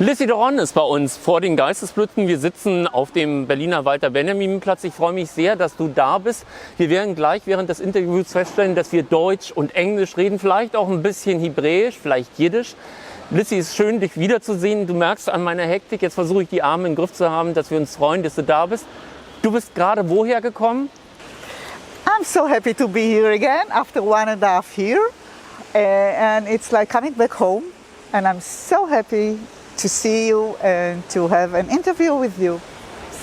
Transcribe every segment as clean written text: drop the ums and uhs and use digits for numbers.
Lizzie Doron ist bei uns vor den Geistesblüten. Wir sitzen auf dem Berliner Walter-Benjamin-Platz. Ich freue mich sehr, dass du da bist. Wir werden gleich während des Interviews feststellen, dass wir Deutsch und Englisch reden, vielleicht auch ein bisschen Hebräisch, vielleicht Jiddisch. Lizzie, es ist schön, dich wiederzusehen. Du merkst an meiner Hektik, jetzt versuche ich die Arme im Griff zu haben, dass wir uns freuen, dass du da bist. Du bist gerade woher gekommen? I'm so happy to be here again after 1.5 years. And it's like coming back home. And I'm so happy to see you and to have an interview with you.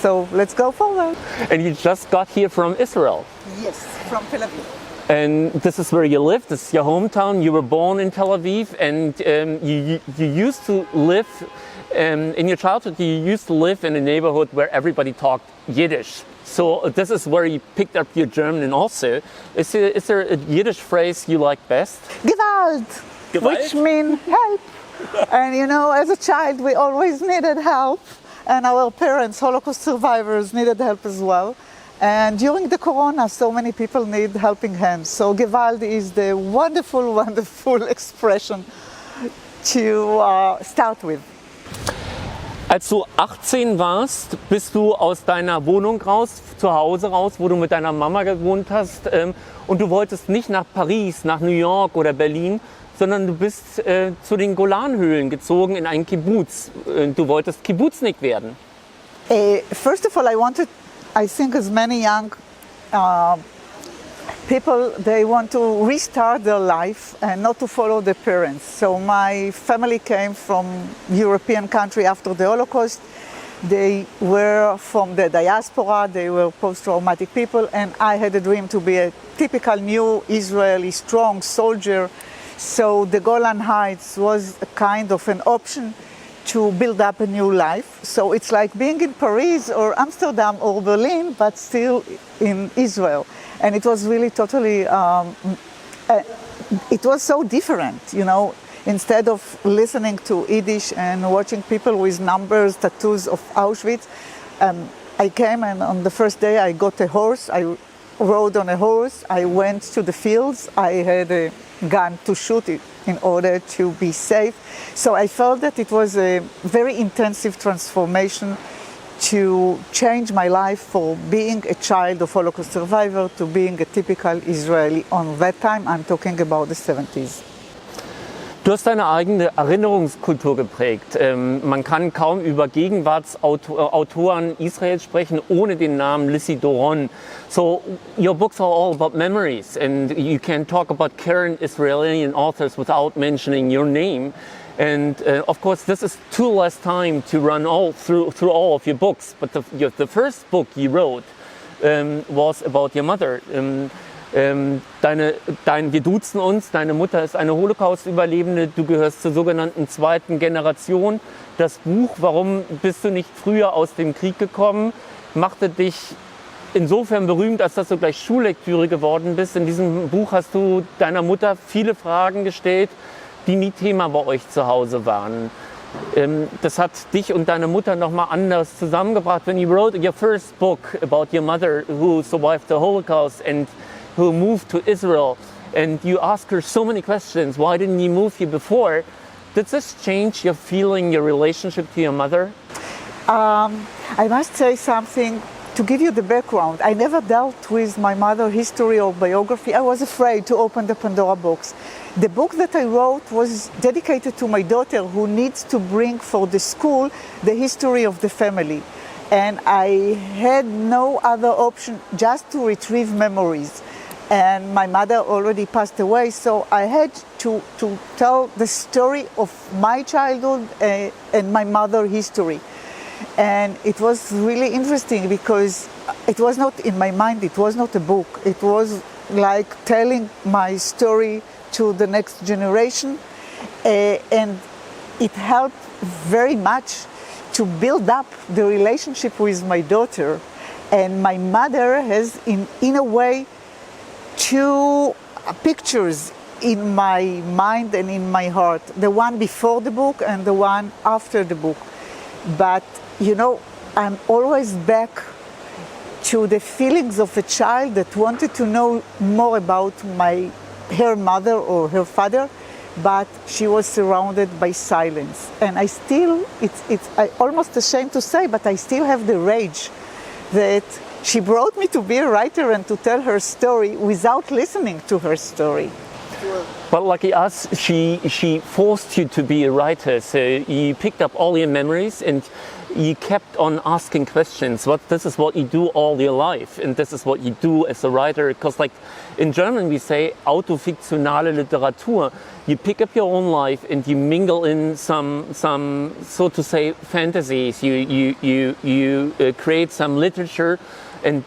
So let's go forward. And you just got here from Israel. Yes, from Tel Aviv. And this is where you live, this is your hometown. You were born in Tel Aviv, and you used to live, in your childhood, you used to live in a neighborhood where everybody talked Yiddish. So this is where you picked up your German also. Is there a Yiddish phrase you like best? Gewalt, which means help. And you know, as a child, we always needed help. And our parents, Holocaust survivors, needed help as well. And during the Corona, so many people need helping hands. So Gewalt is the wonderful, wonderful expression to start with. Als du 18 warst, bist du aus deiner Wohnung raus, zu Hause raus, wo du mit deiner Mama gewohnt hast. Und du wolltest nicht nach Paris, nach New York oder Berlin, sondern du bist zu den Golanhöhlen gezogen in einen Kibbutz. Du wolltest Kibbutznik werden. First of all, I think as many young people, they want to restart their life and not to follow their parents. So my family came from European country after the Holocaust. They were from the diaspora, they were post-traumatic people, and I had a dream to be a typical new Israeli strong soldier. So the Golan Heights was a kind of an option to build up a new life. So it's like being in Paris or Amsterdam or Berlin, but still in Israel. And it was really totally, it was so different, you know. Instead of listening to Yiddish and watching people with numbers, tattoos of Auschwitz, I came and on the first day I got a horse. I rode on a horse. I went to the fields. I had a gun to shoot it in order to be safe. So I felt that it was a very intensive transformation to change my life from being a child of Holocaust survivor to being a typical Israeli. On that time, I'm talking about the 70s. Du hast deine eigene Erinnerungskultur geprägt. Man kann kaum über Gegenwartsautoren Israels sprechen ohne den Namen Lizzie Doron. So your books are all about memories, and you can talk about current Israeli authors without mentioning your name. And of course, this is too less time to run through all of your books. But the first book you wrote was about your mother. Wir duzen uns, deine Mutter ist eine Holocaust-Überlebende, du gehörst zur sogenannten zweiten Generation. Das Buch, warum bist du nicht früher aus dem Krieg gekommen, machte dich insofern berühmt, als dass du gleich Schullektüre geworden bist. In diesem Buch hast du deiner Mutter viele Fragen gestellt, die nie Thema bei euch zu Hause waren. Das hat dich und deine Mutter nochmal anders zusammengebracht. When you wrote your first book about your mother who survived the Holocaust and who moved to Israel, and you ask her so many questions. Why didn't you move here before? Did this change your feeling, your relationship to your mother? I must say something to give you the background. I never dealt with my mother's history or biography. I was afraid to open the Pandora box. The book that I wrote was dedicated to my daughter, who needs to bring for the school the history of the family. And I had no other option just to retrieve memories. And my mother already passed away, so I had to tell the story of my childhood and my mother's history. And it was really interesting because it was not in my mind, it was not a book. It was like telling my story to the next generation. And it helped very much to build up the relationship with my daughter. And my mother has, in a way, two pictures in my mind and in my heart, the one before the book and the one after the book. But, you know, I'm always back to the feelings of a child that wanted to know more about her mother or her father, but she was surrounded by silence. And I still, it's almost ashamed to say, but I still have the rage that she brought me to be a writer and to tell her story without listening to her story. But lucky us, she forced you to be a writer. So you picked up all your memories and you kept on asking questions. This is what you do all your life, and this is what you do as a writer. Because, like in German, we say autofiktionale Literatur. You pick up your own life and you mingle in some so to say fantasies. You create some literature and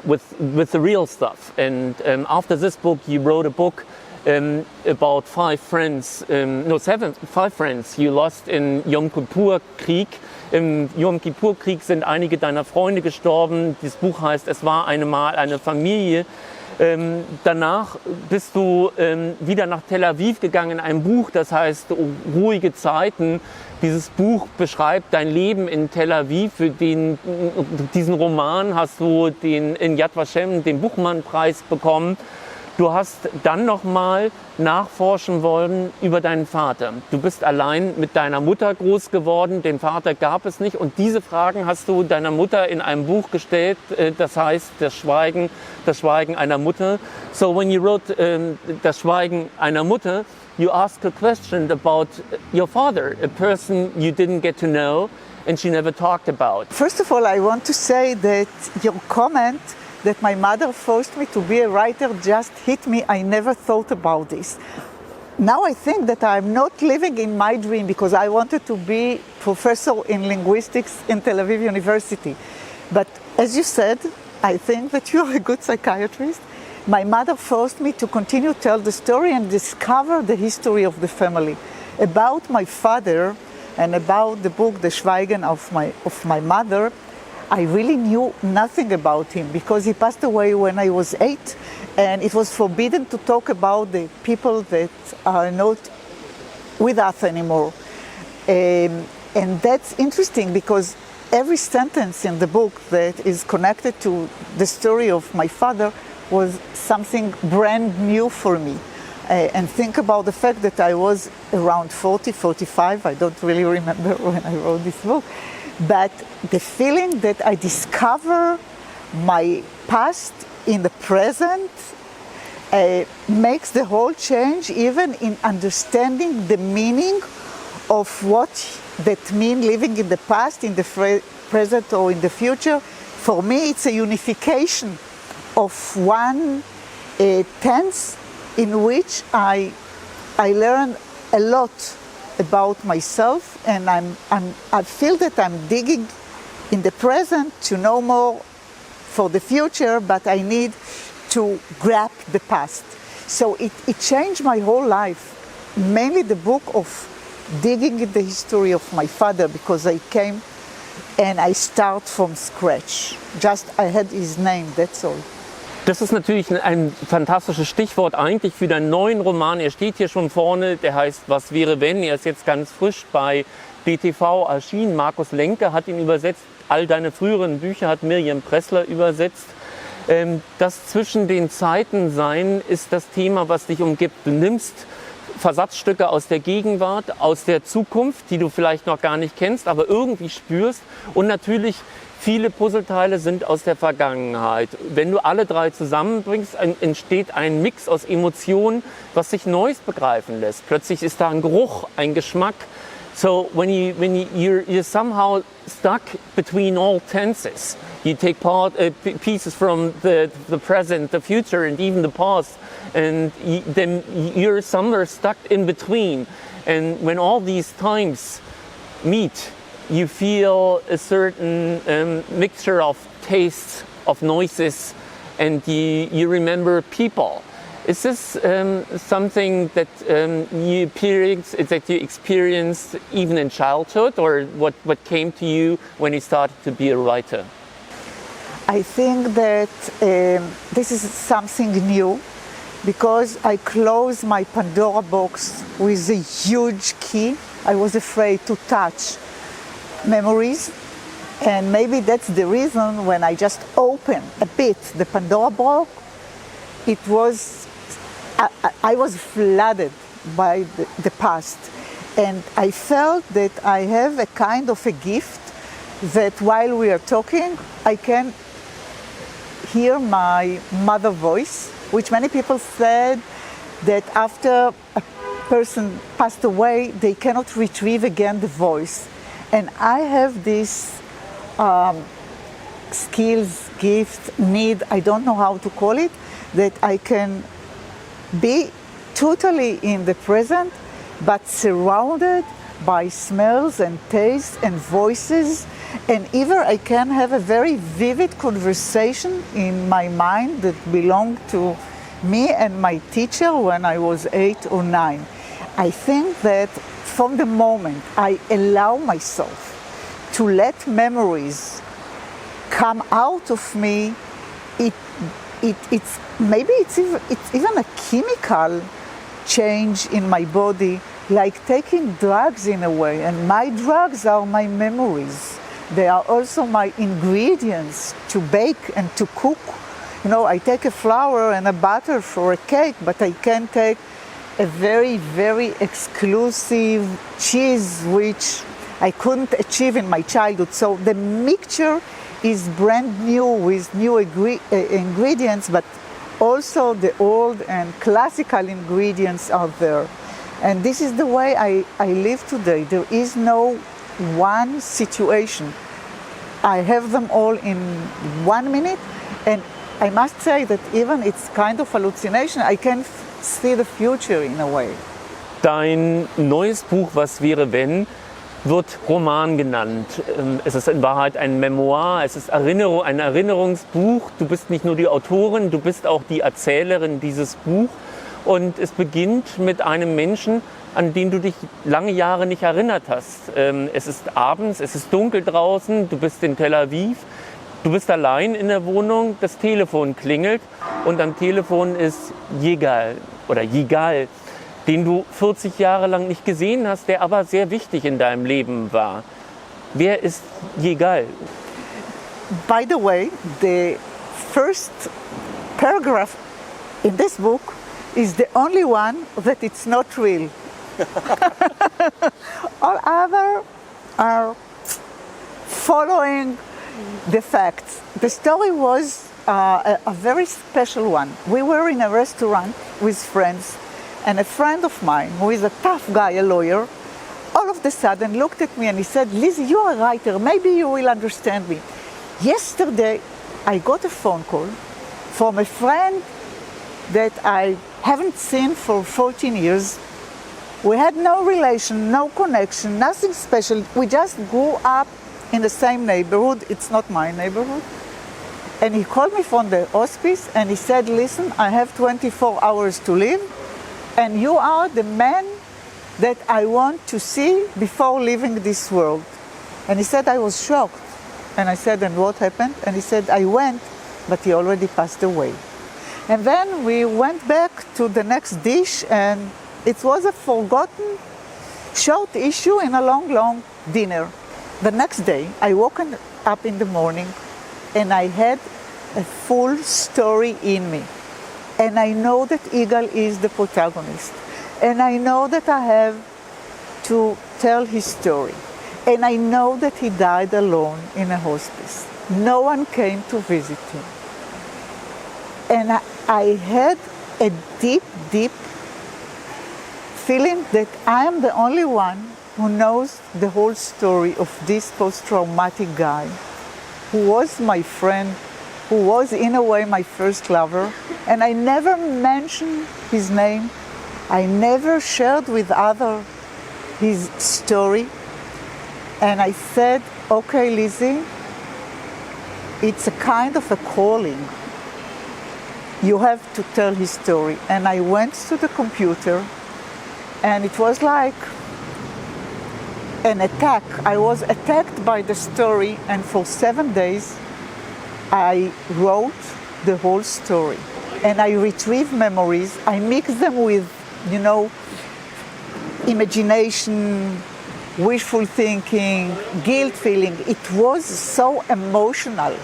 with the real stuff. And after this book, you wrote a book about five friends you lost in Yom Kippur Krieg. Im Yom Kippur Krieg sind einige deiner Freunde gestorben. Das Buch heißt Es war einmal eine Familie. Danach bist du wieder nach Tel Aviv gegangen in einem Buch, das heißt Ruhige Zeiten. Dieses Buch beschreibt dein Leben in Tel Aviv. Für diesen Roman hast du in Yad Vashem den Buchmann-Preis bekommen. Du hast dann nochmal nachforschen wollen über deinen Vater. Du bist allein mit deiner Mutter groß geworden, den Vater gab es nicht. Und diese Fragen hast du deiner Mutter in einem Buch gestellt, das heißt Das Schweigen einer Mutter. So when you wrote Das Schweigen einer Mutter, you asked a question about your father, a person you didn't get to know and she never talked about. First of all, I want to say that your comment that my mother forced me to be a writer just hit me. I never thought about this. Now I think that I'm not living in my dream because I wanted to be professor in linguistics in Tel Aviv University. But as you said, I think that you're a good psychiatrist. My mother forced me to continue to tell the story and discover the history of the family. About my father and about the book, The Schweigen of my mother, I really knew nothing about him because he passed away when I was 8 and it was forbidden to talk about the people that are not with us anymore. And that's interesting because every sentence in the book that is connected to the story of my father was something brand new for me. And think about the fact that I was around 40, 45, I don't really remember when I wrote this book. But the feeling that I discover my past in the present makes the whole change, even in understanding the meaning of what that means living in the past, in the present, or in the future. For me, it's a unification of one tense in which I learn a lot about myself, and I feel that I'm digging in the present to know more for the future, but I need to grab the past. So it changed my whole life, mainly the book of digging in the history of my father, because I came and I start from scratch. Just I had his name, that's all. Das ist natürlich ein fantastisches Stichwort eigentlich für deinen neuen Roman. Er steht hier schon vorne, der heißt Was wäre, wenn. Er ist jetzt ganz frisch bei BTV erschienen. Markus Lenke hat ihn übersetzt. All deine früheren Bücher hat Miriam Pressler übersetzt. Das zwischen den Zeiten sein ist das Thema, was dich umgibt. Du nimmst Versatzstücke aus der Gegenwart, aus der Zukunft, die du vielleicht noch gar nicht kennst, aber irgendwie spürst, und natürlich viele Puzzleteile sind aus der Vergangenheit. Wenn du alle drei zusammenbringst, entsteht ein Mix aus Emotionen, was sich Neues begreifen lässt. Plötzlich ist da ein Geruch, ein Geschmack. So when you're somehow stuck between all tenses, you take pieces from the present, the future, and even the past, and then you're somewhere stuck in between. And when all these times meet, you feel a certain mixture of tastes, of noises, and you remember people. Is this something that you experienced even in childhood, or what came to you when you started to be a writer? I think that this is something new, because I closed my Pandora box with a huge key. I was afraid to touch memories, and maybe that's the reason when I just opened a bit the Pandora box, I was flooded by the past. And I felt that I have a kind of a gift that while we are talking, I can hear my mother voice, which many people said that after a person passed away, they cannot retrieve again the voice. And I have this skills, gift, need, I don't know how to call it, that I can be totally in the present, but surrounded by smells and tastes and voices, and even I can have a very vivid conversation in my mind that belonged to me and my teacher when I was 8 or 9. I think that from the moment I allow myself to let memories come out of me, it's even a chemical change in my body, like taking drugs in a way. And my drugs are my memories. They are also my ingredients to bake and to cook. You know, I take a flour and a butter for a cake, but I can take a very, very exclusive cheese, which I couldn't achieve in my childhood. So the mixture is brand new with new ingredients, but also the old and classical ingredients are there. And this is the way I live today. There is no one situation. I have them all in 1 minute, and I must say that even it's kind of hallucination, I can see the future in a way. Dein neues Buch, Was wäre, wenn, wird Roman genannt. Es ist in Wahrheit ein Memoir, es ist ein Erinnerungsbuch. Du bist nicht nur die Autorin, du bist auch die Erzählerin dieses Buch. Und es beginnt mit einem Menschen, an den du dich lange Jahre nicht erinnert hast. Es ist abends, es ist dunkel draußen, du bist in Tel Aviv, du bist allein in der Wohnung, das Telefon klingelt und am Telefon ist Yigal oder Yigal, den du 40 Jahre lang nicht gesehen hast, der aber sehr wichtig in deinem Leben war. Wer ist Yigal? By the way, the first paragraph in this book is the only one that it's not real. All other are following the facts. The story was a very special one. We were in a restaurant with friends, and a friend of mine, who is a tough guy, a lawyer, all of a sudden looked at me and he said, "Lizzie, you are a writer, maybe you will understand me. Yesterday, I got a phone call from a friend that I haven't seen for 14 years. We had no relation, no connection, nothing special. We just grew up in the same neighborhood. It's not my neighborhood. And he called me from the hospice and he said, listen, I have 24 hours to live, and you are the man that I want to see before leaving this world." And he said, I was shocked. And I said, and what happened? And he said, I went, but he already passed away. And then we went back to the next dish, and it was a forgotten short issue in a long, long dinner. The next day, I woke up in the morning, and I had a full story in me. And I know that Yigal is the protagonist. And I know that I have to tell his story. And I know that he died alone in a hospice. No one came to visit him. And I had a deep, deep feeling that I am the only one who knows the whole story of this post-traumatic guy, who was my friend, who was in a way my first lover, and I never mentioned his name. I never shared with others his story. And I said, okay, Lizzie, it's a kind of a calling. You have to tell his story. And I went to the computer, and it was like an attack. I was attacked by the story, and for 7 days, I wrote the whole story. And I retrieved memories. I mixed them with, imagination, wishful thinking, guilt feeling. It was so emotional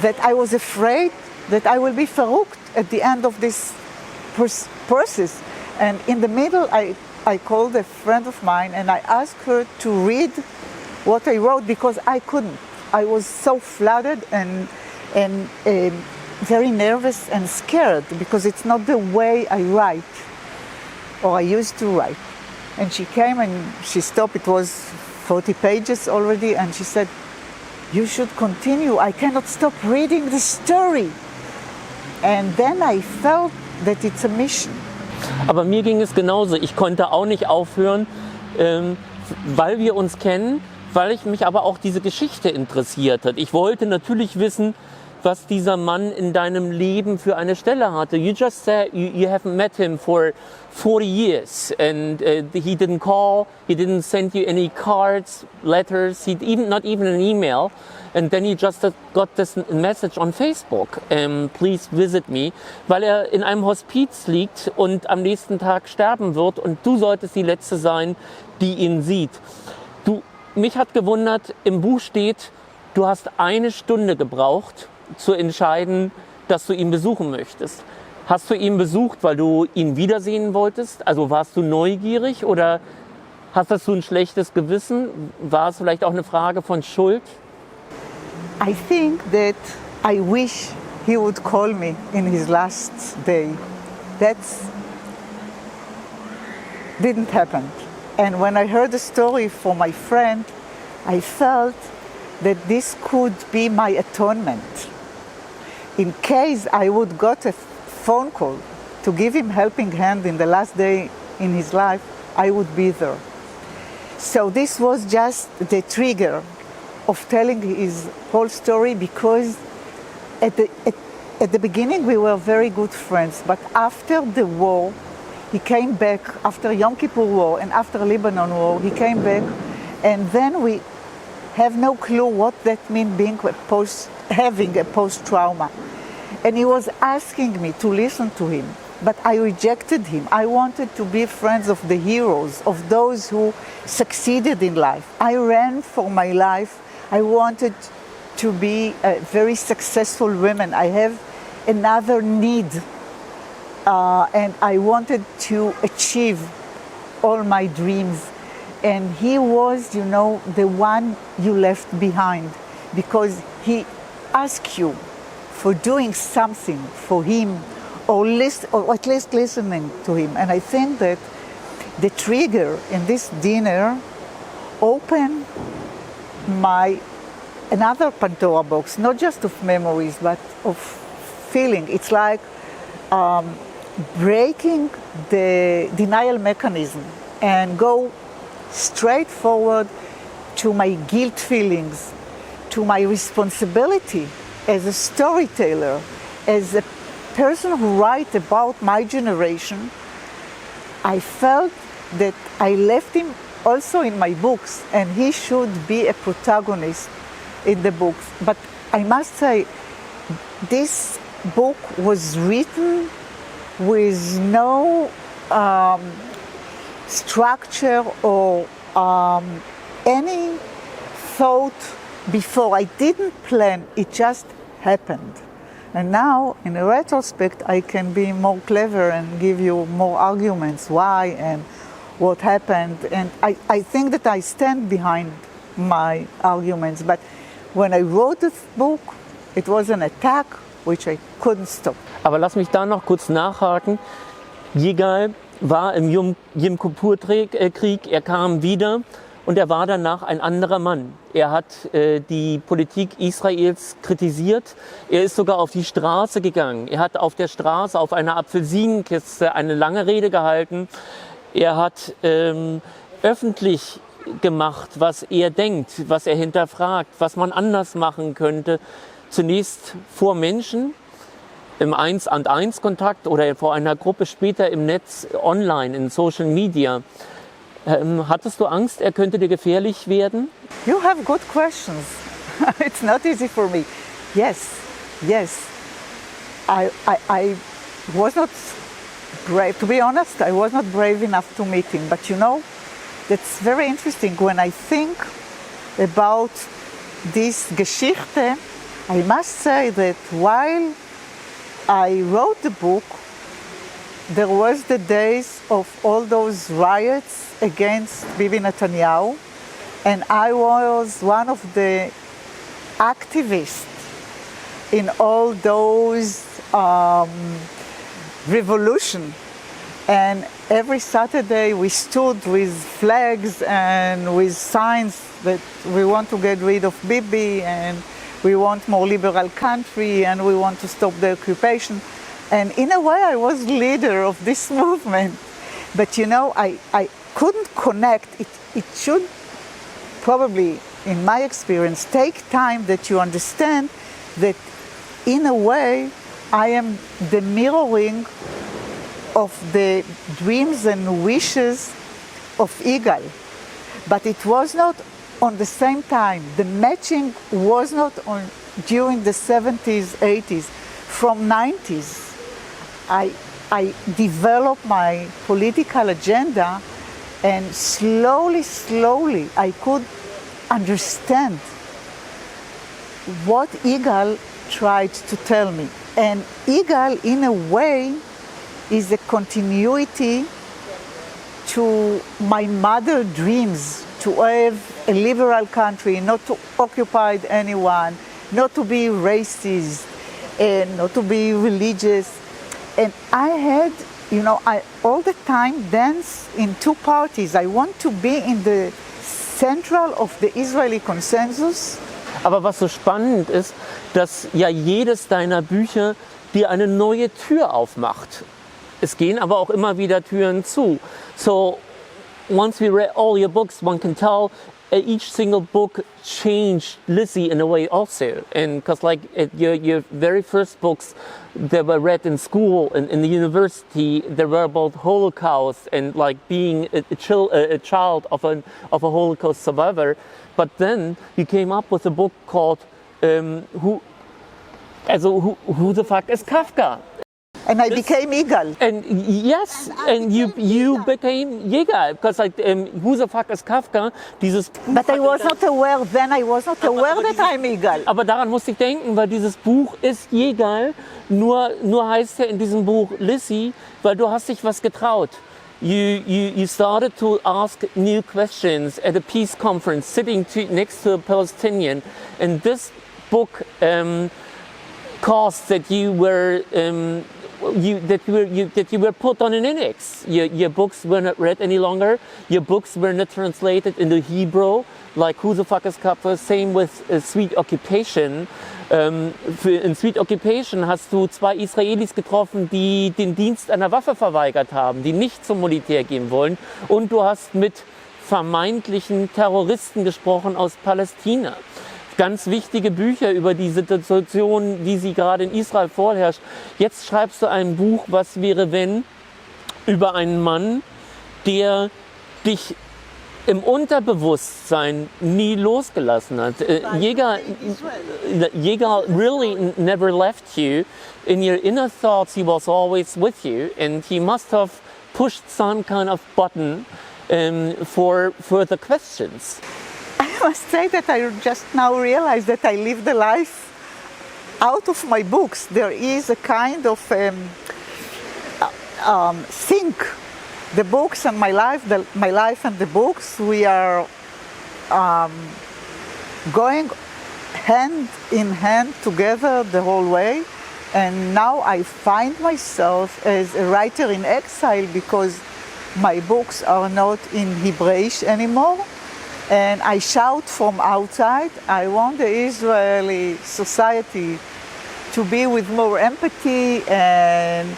that I was afraid that I will be verhooked at the end of this process. And in the middle, I called a friend of mine and I asked her to read what I wrote because I couldn't. I was so flooded and very nervous and scared because it's not the way I write or I used to write. And she came and she stopped. It was 40 pages already, and she said, "You should continue. I cannot stop reading the story." And then I felt that it's a mission. Aber mir ging es genauso. Ich konnte auch nicht aufhören, weil wir uns kennen, weil ich mich aber auch diese Geschichte interessiert hat. Ich wollte natürlich wissen, was dieser Mann in deinem Leben für eine Stelle hatte. You just said you haven't met him for 40 years and he didn't call, he didn't send you any cards, letters, not even an email. And then he just got this message on Facebook, please visit me, weil er in einem Hospiz liegt und am nächsten Tag sterben wird und du solltest die Letzte sein, die ihn sieht. Mich hat gewundert, im Buch steht, du hast 1 Stunde gebraucht, zu entscheiden, dass du ihn besuchen möchtest. Hast du ihn besucht, weil du ihn wiedersehen wolltest? Also warst du neugierig oder hattest du ein schlechtes Gewissen? War es vielleicht auch eine Frage von Schuld? I think that I wish he would call me in his last day. That didn't happen. And when I heard the story from my friend, I felt that this could be my atonement. In case I would got a phone call to give him helping hand in the last day in his life, I would be there. So this was just the trigger of telling his whole story, because at the beginning we were very good friends, but after the war, he came back, after Yom Kippur War and after Lebanon War, he came back, and then we have no clue what that means having a post-trauma. And he was asking me to listen to him, but I rejected him. I wanted to be friends of the heroes, of those who succeeded in life. I ran for my life. I wanted to be a very successful woman. I have another need, and I wanted to achieve all my dreams. And he was, the one you left behind, because he asked you for doing something for him, or at least listening to him. And I think that the trigger in this dinner opened another Pandora box, not just of memories, but of feeling. It's like breaking the denial mechanism and go straight forward to my guilt feelings, to my responsibility as a storyteller, as a person who writes about my generation. I felt that I left him also in my books, and he should be a protagonist in the books. But I must say, this book was written with no structure or any thought before. I didn't plan, it just happened. And now, in a retrospect, I can be more clever and give you more arguments why and what happened. And I think that I stand behind my arguments. But when I wrote this book, it was an attack which I couldn't stop. Aber lass mich da noch kurz nachhaken. Yigal war im Yom Kippur-Krieg, er kam wieder und er war danach ein anderer Mann. Er hat die Politik Israels kritisiert, er ist sogar auf die Straße gegangen. Er hat auf der Straße auf einer Apfelsinenkiste eine lange Rede gehalten. Er hat öffentlich gemacht, was er denkt, was er hinterfragt, was man anders machen könnte. Zunächst vor Menschen, im 1-an-1-Kontakt oder vor einer Gruppe, später im Netz, online, in Social Media. Hattest du Angst, er könnte dir gefährlich werden? You have good questions. It's not easy for me. Yes. I was not brave. To be honest, I was not brave enough to meet him. But that's very interesting. When I think about this Geschichte, I must say that while I wrote the book, there was the days of all those riots against Bibi Netanyahu, and I was one of the activists in all those revolution. And every Saturday we stood with flags and with signs that we want to get rid of Bibi and we want more liberal country and we want to stop the occupation. And in a way I was leader of this movement. But you know, I couldn't connect. It should probably, in my experience, take time that you understand that in a way I am the mirroring of the dreams and wishes of Yigal. But it was not on the same time. The matching was not on during the 70s, 80s. From 90s, I developed my political agenda, and slowly I could understand what Yigal tried to tell me. And Yigal, in a way, is a continuity to my mother's dreams to have a liberal country, not to occupy anyone, not to be racist, and not to be religious. And I had, you know, I all the time dance in two parties. I want to be in the central of the Israeli consensus. Aber was so spannend ist, dass ja jedes deiner Bücher dir eine neue Tür aufmacht. Es gehen aber auch immer wieder Türen zu. So once we read all your books, one can tell each single book changed Lizzie in a way also. And because like your very first books that were read in school and in the university, they were about Holocaust and like being a child of a Holocaust survivor. But then you came up with a book called Who the fuck is Kafka? And I became Yigal. And yes, and you became Yigal, because like Who the fuck is Kafka? Dieses Buch. But I was not aware then. I was not aware that I'm Yigal. Aber daran musste ich denken, weil dieses Buch ist Yigal. Nur heißt ja in diesem Buch Lizzie, weil du hast dich was getraut. You started to ask new questions at a peace conference, sitting next to a Palestinian, and this book caused that you were. That you were put on an index. Your books were not read any longer. Your books were not translated into Hebrew, like Who the fuck is Kafka. Same with Sweet Occupation. In Sweet Occupation hast du zwei Israelis getroffen, die den Dienst einer Waffe verweigert haben, die nicht zum Militär gehen wollen. Und du hast mit vermeintlichen Terroristen gesprochen aus Palästina. Ganz wichtige Bücher über die Situation, wie sie gerade in Israel vorherrscht. Jetzt schreibst du ein Buch, Was wäre, wenn, über einen Mann, der dich im Unterbewusstsein nie losgelassen hat. Yigal really never left you. In your inner thoughts he was always with you, and he must have pushed some kind of button for further questions. I must say that I just now realize that I live the life out of my books. There is a kind of sync. The books and my life, my life and the books, we are going hand in hand together the whole way. And now I find myself as a writer in exile because my books are not in Hebrew anymore. And I shout from outside, I want the Israeli society to be with more empathy and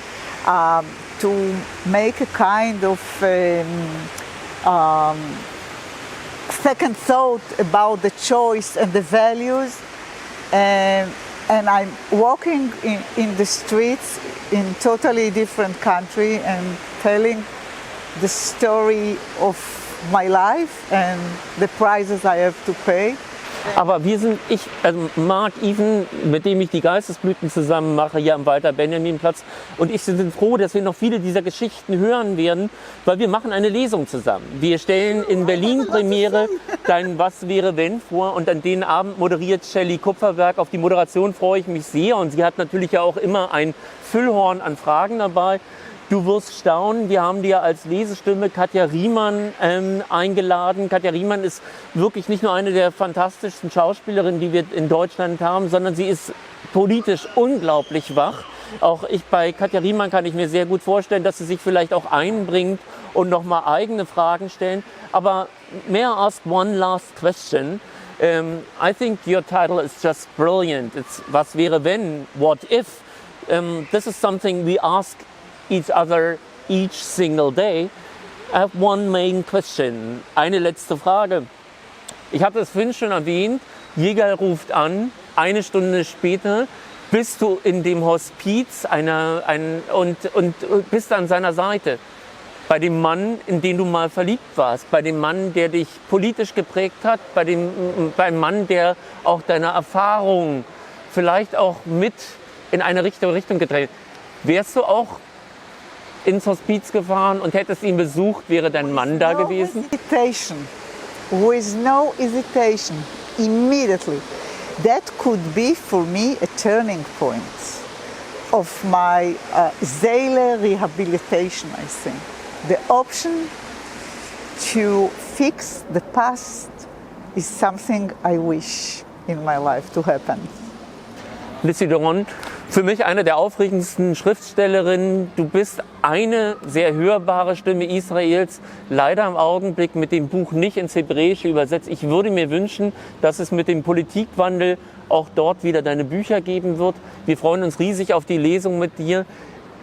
to make a kind of second thought about the choice and the values. And I'm walking in the streets in totally different country and telling the story of my life and the prices I have to pay. Aber Mark Even, mit dem ich die Geistesblüten zusammen mache, hier am Walter Benjaminplatz, und ich sind froh, dass wir noch viele dieser Geschichten hören werden, weil wir machen eine Lesung zusammen. Wir stellen in Berlin Premiere dein Was wäre, wenn vor, und an den Abend moderiert Shelley Kupferberg. Auf die Moderation freue ich mich sehr, und sie hat natürlich ja auch immer ein Füllhorn an Fragen dabei, Du wirst staunen, wir haben dir als Lesestimme Katja Riemann eingeladen. Katja Riemann ist wirklich nicht nur eine der fantastischsten Schauspielerinnen, die wir in Deutschland haben, sondern sie ist politisch unglaublich wach. Auch bei Katja Riemann kann ich mir sehr gut vorstellen, dass sie sich vielleicht auch einbringt und nochmal eigene Fragen stellen. Aber may I ask one last question? I think your title is just brilliant. It's was wäre, wenn, what if. This is something we ask each other each single day. I have one main question. Eine letzte Frage. Ich hatte es vorhin schon erwähnt. Yigal ruft an. Eine Stunde später bist du in dem Hospiz und bist an seiner Seite. Bei dem Mann, in den du mal verliebt warst. Bei dem Mann, der dich politisch geprägt hat. Beim Mann, der auch deine Erfahrungen vielleicht auch mit in eine Richtung gedreht. Wärst du auch ins Hospiz gefahren und hättest ihn besucht, wäre dein Mann da gewesen? With no hesitation, immediately. That could be for me a turning point of my daily rehabilitation, I think. The option to fix the past is something I wish in my life to happen. Lizzie Doron, für mich eine der aufregendsten Schriftstellerinnen. Du bist eine sehr hörbare Stimme Israels, leider im Augenblick mit dem Buch nicht ins Hebräische übersetzt. Ich würde mir wünschen, dass es mit dem Politikwandel auch dort wieder deine Bücher geben wird. Wir freuen uns riesig auf die Lesung mit dir.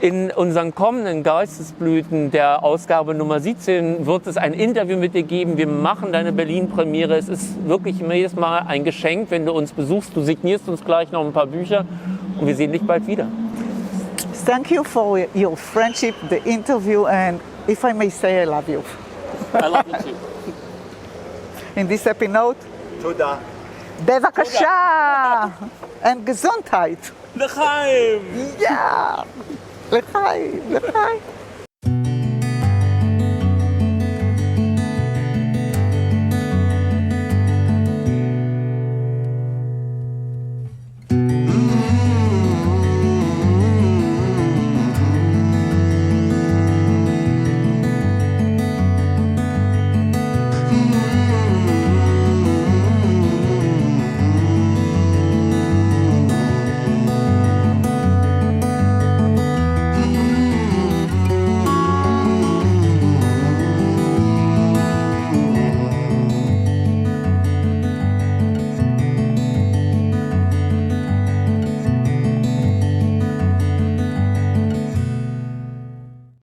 In unseren kommenden Geistesblüten, der Ausgabe Nummer 17, wird es ein Interview mit dir geben. Wir machen deine Berlin-Premiere. Es ist wirklich jedes Mal ein Geschenk, wenn du uns besuchst. Du signierst uns gleich noch ein paar Bücher und wir sehen dich bald wieder. Thank you for your friendship, the interview, and if I may say, I love you. I love you too. In this happy note, תודה. בבקשה! And Gesundheit. L'chaim! Ja! לחיים, לחיים.